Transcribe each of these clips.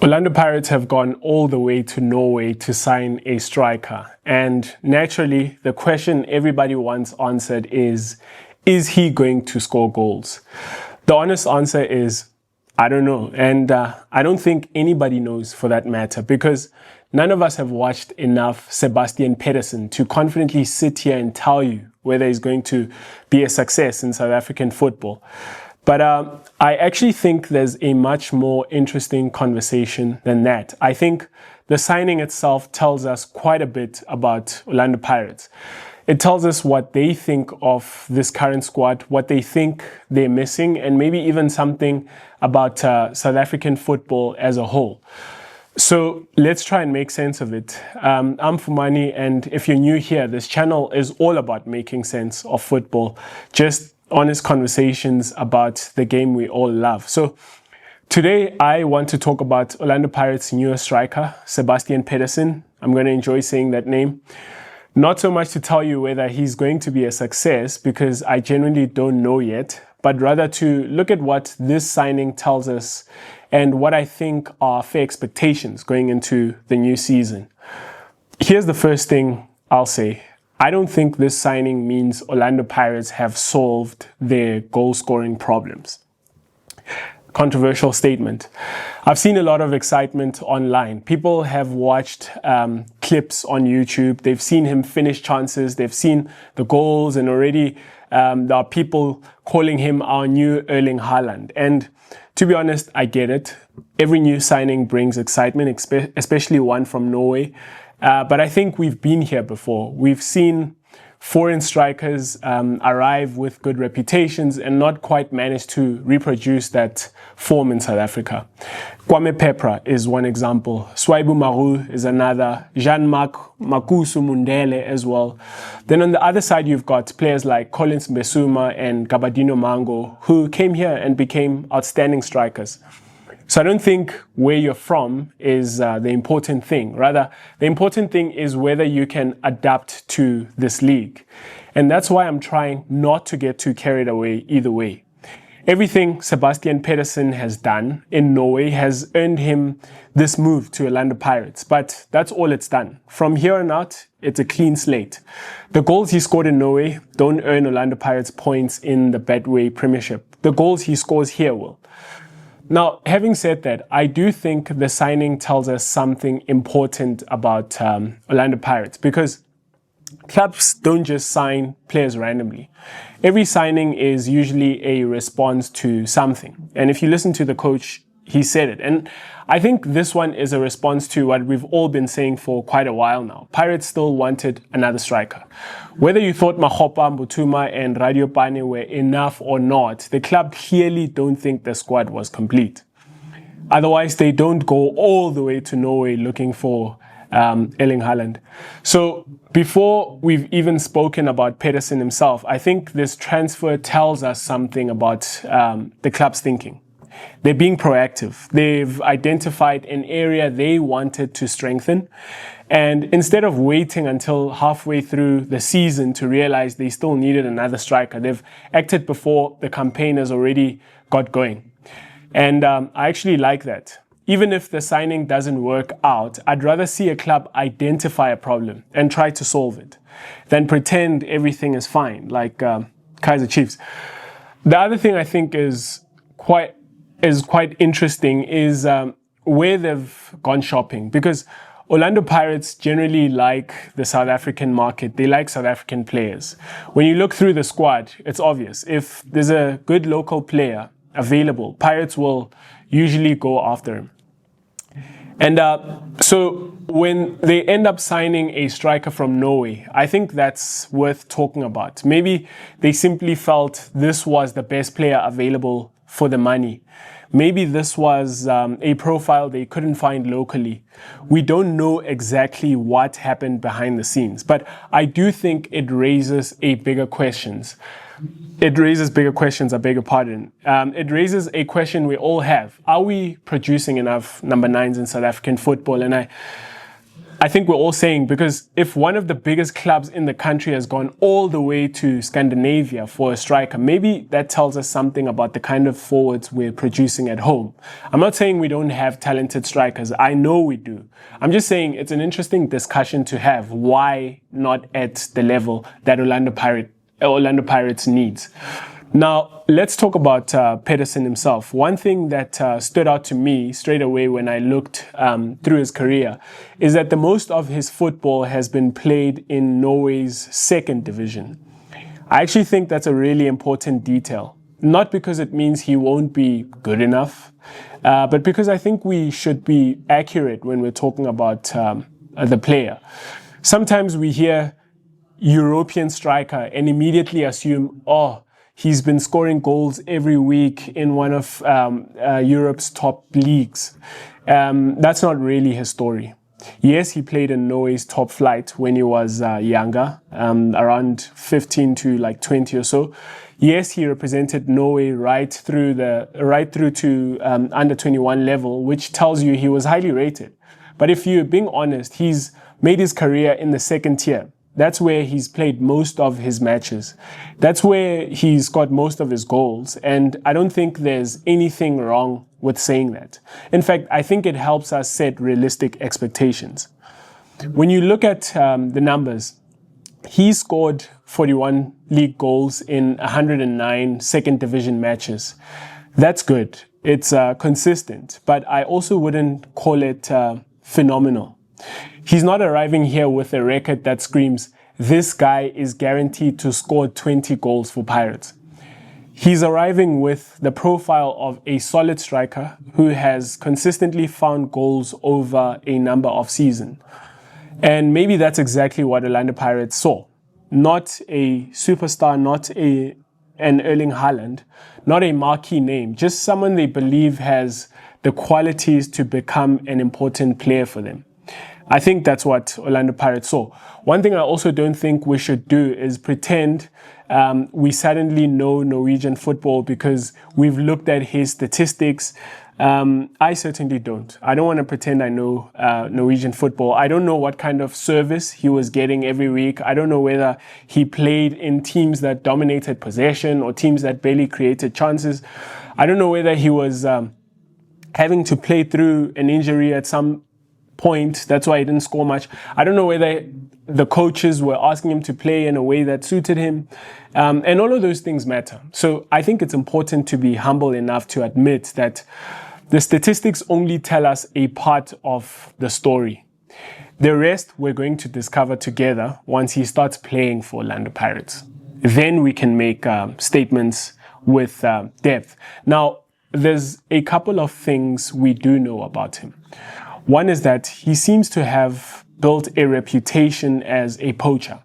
Orlando Pirates have gone all the way to Norway to sign a striker. And naturally, the question everybody wants answered is he going to score goals? The honest answer is, I don't know. And I don't think anybody knows for that matter, because none of us have watched enough Sebastian Pedersen to confidently sit here and tell you whether he's going to be a success in South African football. But I actually think there's a much more interesting conversation than that. I think the signing itself tells us quite a bit about Orlando Pirates. It tells us what they think of this current squad, what they think they're missing, and maybe even something about South African football as a whole. So let's try and make sense of it. I'm Fumani, and if you're new here, this channel is all about making sense of football. Just honest conversations about the game we all love. So today I want to talk about Orlando Pirates' newest striker, Sebastian Pedersen. I'm going to enjoy saying that name. Not so much to tell you whether he's going to be a success, because I genuinely don't know yet, but rather to look at what this signing tells us and what I think are fair expectations going into the new season. Here's the first thing I'll say. I don't think this signing means Orlando Pirates have solved their goal-scoring problems. Controversial statement. I've seen a lot of excitement online. People have watched clips on YouTube. They've seen him finish chances. They've seen the goals, and already there are people calling him our new Erling Haaland. And to be honest, I get it. Every new signing brings excitement, especially one from Norway. But I think we've been here before. We've seen foreign strikers arrive with good reputations and not quite manage to reproduce that form in South Africa. Kwame Pepra is one example. Swaibu Maru is another. Jean-Marc Makusu Mundele as well. Then on the other side, you've got players like Collins Mbesuma and Gabadino Mango, who came here and became outstanding strikers. So I don't think where you're from is the important thing. Rather, the important thing is whether you can adapt to this league. And that's why I'm trying not to get too carried away either way. Everything Sebastian Pedersen has done in Norway has earned him this move to Orlando Pirates. But that's all it's done. From here on out, it's a clean slate. The goals he scored in Norway don't earn Orlando Pirates points in the Betway Premiership. The goals he scores here will. Now, having said that, I do think the signing tells us something important about Orlando Pirates, because clubs don't just sign players randomly. Every signing is usually a response to something. And if you listen to the coach, he said it. And I think this one is a response to what we've all been saying for quite a while now. Pirates still wanted another striker. Whether you thought Makgopa, Mbutuma and Radio Pane were enough or not, the club clearly don't think the squad was complete. Otherwise, they don't go all the way to Norway looking for Erling Haaland. So before we've even spoken about Pedersen himself, I think this transfer tells us something about the club's thinking. They're being proactive. They've identified an area they wanted to strengthen. And instead of waiting until halfway through the season to realize they still needed another striker, they've acted before the campaign has already got going. And I actually like that. Even if the signing doesn't work out, I'd rather see a club identify a problem and try to solve it than pretend everything is fine, like Kaizer Chiefs. The other thing I think is quite interesting is where they've gone shopping, because Orlando Pirates generally like the South African market. They like South African players. When you look through the squad, it's obvious. If there's a good local player available, Pirates will usually go after him. And so when they end up signing a striker from Norway, I think that's worth talking about. Maybe they simply felt this was the best player available for the money. Maybe this was a profile they couldn't find locally. We don't know exactly what happened behind the scenes, but I do think it raises bigger questions. It raises a question we all have. Are we producing enough number 9s in South African football? And I think we're all saying, because if one of the biggest clubs in the country has gone all the way to Scandinavia for a striker, maybe that tells us something about the kind of forwards we're producing at home. I'm not saying we don't have talented strikers. I know we do. I'm just saying it's an interesting discussion to have. Why not at the level that Orlando Pirates needs? Now, let's talk about Pedersen himself. One thing that stood out to me straight away when I looked through his career is that the most of his football has been played in Norway's second division. I actually think that's a really important detail. Not because it means he won't be good enough, but because I think we should be accurate when we're talking about the player. Sometimes we hear European striker and immediately assume, he's been scoring goals every week in one of Europe's top leagues. That's not really his story. Yes, he played in Norway's top flight when he was younger, around 15 to like 20 or so. Yes, he represented Norway right through to under 21 level, which tells you he was highly rated. But if you're being honest, he's made his career in the second tier. That's where he's played most of his matches. That's where he's got most of his goals. And I don't think there's anything wrong with saying that. In fact, I think it helps us set realistic expectations. When you look at the numbers, he scored 41 league goals in 109 second division matches. That's good. It's consistent, but I also wouldn't call it phenomenal. He's not arriving here with a record that screams, this guy is guaranteed to score 20 goals for Pirates. He's arriving with the profile of a solid striker who has consistently found goals over a number of seasons. And maybe that's exactly what Orlando Pirates saw. Not a superstar, not an Erling Haaland, not a marquee name, just someone they believe has the qualities to become an important player for them. I think that's what Orlando Pirates saw. One thing I also don't think we should do is pretend we suddenly know Norwegian football because we've looked at his statistics. I certainly don't. I don't want to pretend I know Norwegian football. I don't know what kind of service he was getting every week. I don't know whether he played in teams that dominated possession or teams that barely created chances. I don't know whether he was having to play through an injury at some point. That's why he didn't score much. I don't know whether the coaches were asking him to play in a way that suited him. And all of those things matter. So I think it's important to be humble enough to admit that the statistics only tell us a part of the story. The rest we're going to discover together once he starts playing for Orlando Pirates. Then we can make statements with depth. Now, there's a couple of things we do know about him. One is that he seems to have built a reputation as a poacher.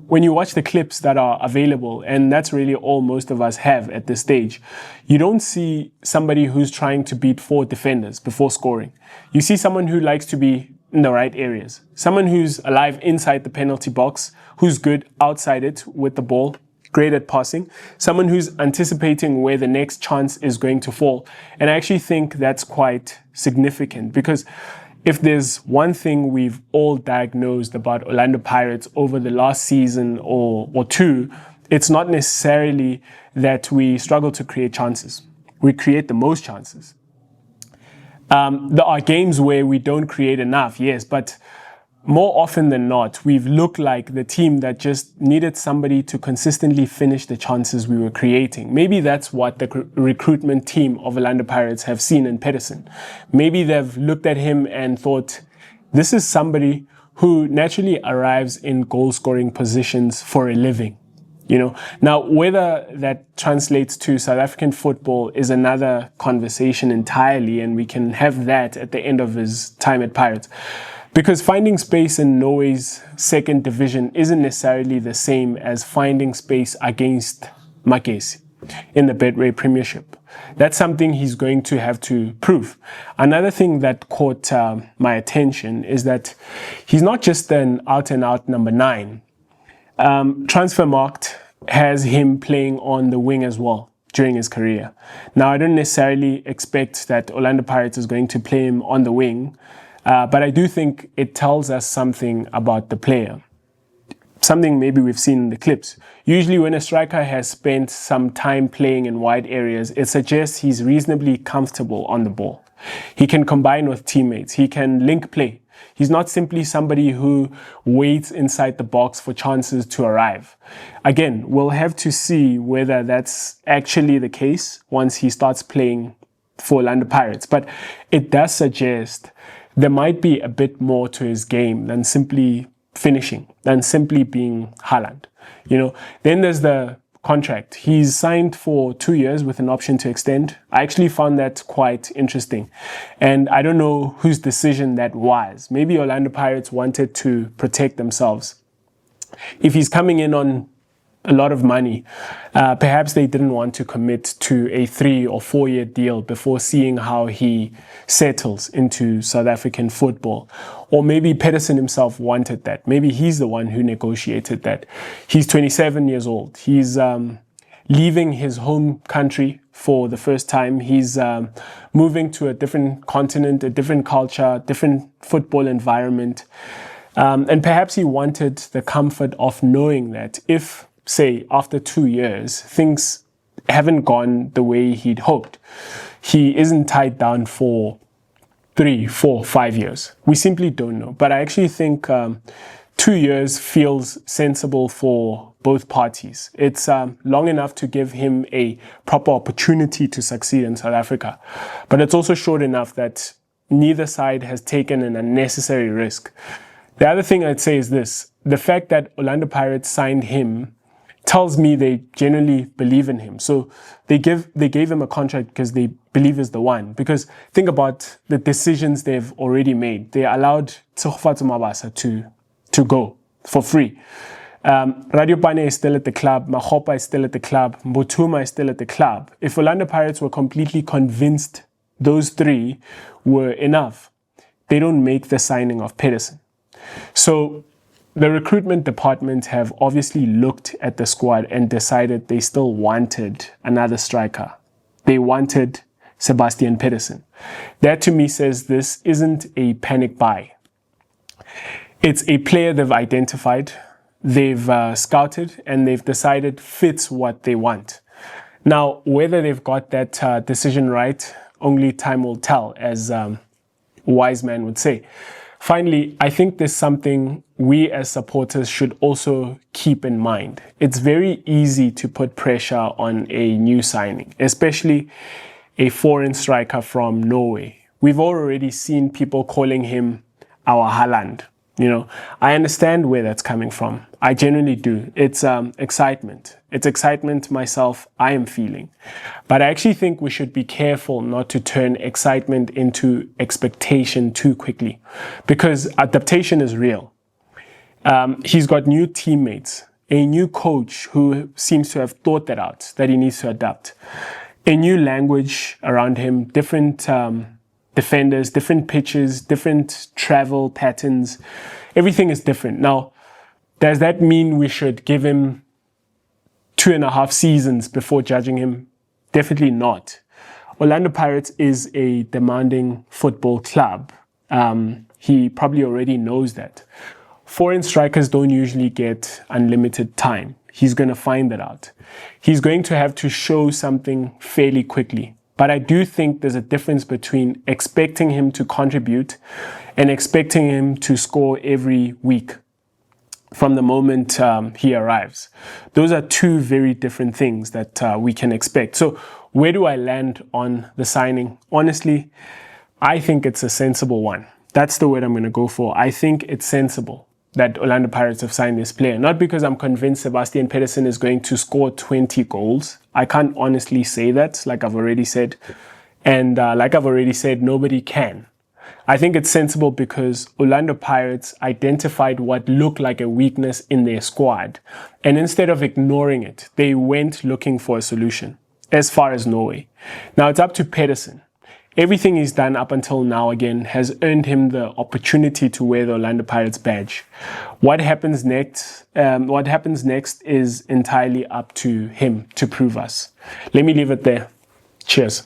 When you watch the clips that are available, and that's really all most of us have at this stage, you don't see somebody who's trying to beat 4 defenders before scoring. You see someone who likes to be in the right areas. Someone who's alive inside the penalty box, who's good outside it with the ball, great at passing. Someone who's anticipating where the next chance is going to fall. And I actually think that's quite significant because if there's one thing we've all diagnosed about Orlando Pirates over the last season or two, it's not necessarily that we struggle to create chances. We create the most chances. There are games where we don't create enough, yes, but more often than not, we've looked like the team that just needed somebody to consistently finish the chances we were creating. Maybe that's what the recruitment team of Orlando Pirates have seen in Pedersen. Maybe they've looked at him and thought, this is somebody who naturally arrives in goal-scoring positions for a living. Now, whether that translates to South African football is another conversation entirely, and we can have that at the end of his time at Pirates. Because finding space in Norway's second division isn't necessarily the same as finding space against Makesi in the Betway Premiership. That's something he's going to have to prove. Another thing that caught my attention is that he's not just an out-and-out number 9. Transfermarkt has him playing on the wing as well during his career. Now, I don't necessarily expect that Orlando Pirates is going to play him on the wing. But I do think it tells us something about the player. Something maybe we've seen in the clips. Usually when a striker has spent some time playing in wide areas, it suggests he's reasonably comfortable on the ball. He can combine with teammates. He can link play. He's not simply somebody who waits inside the box for chances to arrive. Again, we'll have to see whether that's actually the case once he starts playing for Orlando Pirates. But it does suggest there might be a bit more to his game than simply finishing, than simply being Haaland. Then there's the contract. He's signed for 2 years with an option to extend. I actually found that quite interesting. And I don't know whose decision that was. Maybe Orlando Pirates wanted to protect themselves. If he's coming in on a lot of money, perhaps they didn't want to commit to a 3 or 4 year deal before seeing how he settles into South African football. Or maybe Pedersen himself wanted that. Maybe he's the one who negotiated that. He's 27 years old. He's leaving his home country for the first time. He's moving to a different continent, a different culture, different football environment. And perhaps he wanted the comfort of knowing that if, say, after 2 years, things haven't gone the way he'd hoped, he isn't tied down for 3, 4, 5 years. We simply don't know. But I actually think 2 years feels sensible for both parties. It's long enough to give him a proper opportunity to succeed in South Africa. But it's also short enough that neither side has taken an unnecessary risk. The other thing I'd say is this. The fact that Orlando Pirates signed him tells me they genuinely believe in him. So they gave him a contract because they believe he's the one. Because think about the decisions they've already made. They allowed Tshegofatso Mabasa to go for free. Radio Pane is still at the club. Makgopa is still at the club. Mbutuma is still at the club. If Orlando Pirates were completely convinced those three were enough, they don't make the signing of Pedersen. So the recruitment department have obviously looked at the squad and decided they still wanted another striker. They wanted Sebastian Pedersen. That to me says this isn't a panic buy. It's a player they've identified, they've scouted, and they've decided fits what they want. Now, whether they've got that decision right, only time will tell, as a wise man would say. Finally, I think there's something we as supporters should also keep in mind. It's very easy to put pressure on a new signing, especially a foreign striker from Norway. We've already seen people calling him our Haaland. I understand where that's coming from. I genuinely do. It's excitement. It's excitement myself I am feeling. But I actually think we should be careful not to turn excitement into expectation too quickly, because adaptation is real. He's got new teammates, a new coach who seems to have thought that out, that he needs to adapt, a new language around him, different defenders, different pitches, different travel patterns. Everything is different. Now, does that mean we should give him 2.5 seasons before judging him? Definitely not. Orlando Pirates is a demanding football club. He probably already knows that. Foreign strikers don't usually get unlimited time. He's going to find that out. He's going to have to show something fairly quickly. But I do think there's a difference between expecting him to contribute and expecting him to score every week from the moment he arrives. Those are two very different things that we can expect. So where do I land on the signing? Honestly, I think it's a sensible one. That's the word I'm going to go for. I think it's sensible that Orlando Pirates have signed this player. Not because I'm convinced Sebastian Pedersen is going to score 20 goals. I can't honestly say that, like I've already said. And like I've already said, nobody can. I think it's sensible because Orlando Pirates identified what looked like a weakness in their squad. And instead of ignoring it, they went looking for a solution as far as Norway. Now it's up to Pedersen. Everything he's done up until now, again, has earned him the opportunity to wear the Orlando Pirates badge. What happens next is entirely up to him to prove us. Let me leave it there. Cheers.